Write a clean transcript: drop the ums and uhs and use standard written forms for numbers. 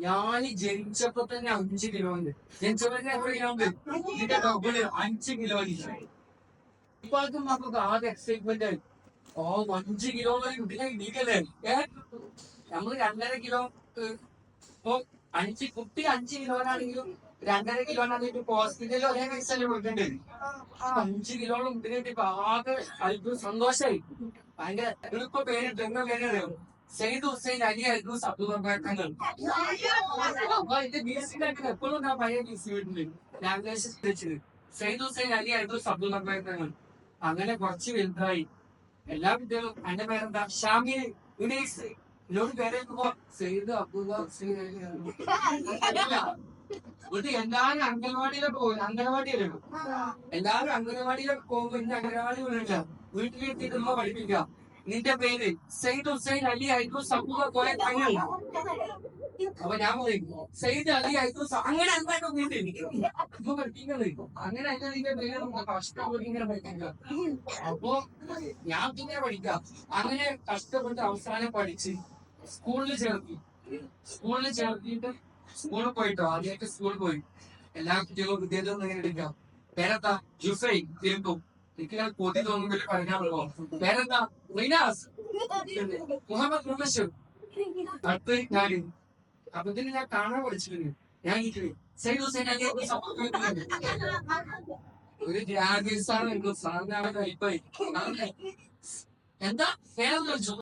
ഞാൻ ജനിച്ചപ്പോ തന്നെ 5 കിലോ ഉണ്ട്. ജനിച്ചപ്പോ തന്നെ എത്ര കിലോ ഉണ്ട്? ഇതിന്റെ ഡബിള് 5 കിലോ. ഇപ്പൊ അത് മക്കൾക്ക് ആകെ എക്സൈറ്റ്മെന്റ് ആയി. ഓ 5 കിലോ ഇതിനെ ഇടിക്കല്ലേ. നമ്മള് 2.5 കിലോ. ഇപ്പൊ കുട്ടി 5 കിലോനാണെങ്കിലും 2.5 കിലോനാണെങ്കിലും ഹോസ്പിറ്റലിൽ ഒരേ പൈസല്ലേ കൊടുക്കണ്ടേ. 5 കിലോളും ഇതിനെ ഇപ്പൊ ആകെ അത്ഭുത സന്തോഷായി. ഭയങ്കര എളുപ്പ പേരിട്ട് എന്ന പേരറിയോ? സെയ്ദ് ഹുസൈൻ അലി അൽദൂസ് അബ്ദുൾ. അപ്പൊ എന്റെ ബിഎസ് എപ്പോഴും ഞാൻ പഴയ ബിസി വീട്ടില് ലാംഗ്വേജ് വെച്ചത് സെയ്ദ് ഹുസൈൻ അലി അൽദൂസ് അബ്ദുൾ. അങ്ങനെ കുറച്ച് വലുതായി. എല്ലാ കുട്ടികളും എന്റെ പേരെന്താ ഷാമിൽ ഉനൈസ്. എന്നോട് പേരെഴുതുമ്പോ സെയ്ദ് അബ്ദുള്ള ഹുസൈൻ അലി ഇവിടെ എല്ലാരും അംഗൻവാടിയിലൊക്കെ പോകും. അംഗൻവാടിയല്ലോ എല്ലാരും അംഗൻവാടിയിലൊക്കെ പോകുമ്പോ ഇന്ന് അംഗൻവാടി വിളില്ല. വീട്ടിലെത്തിയിട്ട് ഉമ്മ പഠിപ്പിക്കുക. നിന്റെ പേര് സെയ്ദ് ഹുസൈൻ അലി അൽദൂസ് അബ്ദുള്ള പോലെ തങ്ങൾ. അപ്പൊ ഞാൻ പറയും സെയ്ദ് അലി അൽദൂസ് അങ്ങനെ എന്തായാലും ഇപ്പൊ പഠിപ്പിക്കുന്നത്. അങ്ങനെ അല്ല നിന്റെ പേര് കഷ്ടപ്പെട്ട് ഇങ്ങനെ പഠിപ്പിക്കുക. അപ്പൊ ഞാൻ പിന്നെ പഠിക്കാം. അങ്ങനെ കഷ്ടപ്പെട്ട് അവസാനം പഠിച്ച് സ്കൂളിൽ ചേർത്തിട്ട് സ്കൂളിൽ പോയിട്ടോ. ആദ്യമായിട്ട് സ്കൂളിൽ പോയി. എല്ലാ കുട്ടികളും വിദ്യാഭ്യാസം ഇങ്ങനെ എടുക്കാം. പേരെന്താ? ജുഫൈ തിരുത്തും. എനിക്ക് ഞാൻ കൊതി തോന്നുമ്പോൾ പറയാൻ പറ്റുമോ? പേരെന്താ? റിനാസ് മുഹമ്മദ് മുബഷിർ. അടുത്ത് ഞാന്. അപ്പൊ ഇതിന് ഞാൻ കാണാൻ പഠിച്ചിട്ടുണ്ട്. ഞാൻ സെയ്ദ് ഹുസൈൻ അലി ഒരു ജാഗീസാണ് സാധാരണ ഇപ്പൊ എന്താ പേരെന്ന് വെച്ചു.